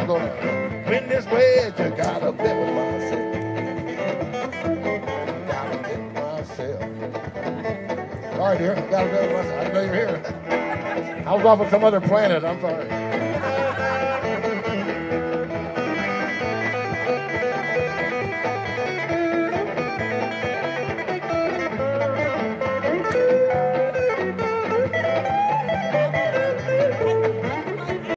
gonna win this way. You gotta bet with myself. Gotta bet with myself. Sorry, dear. Gotta bet with myself. I didn't know you were here. I was off on some other planet. I'm sorry.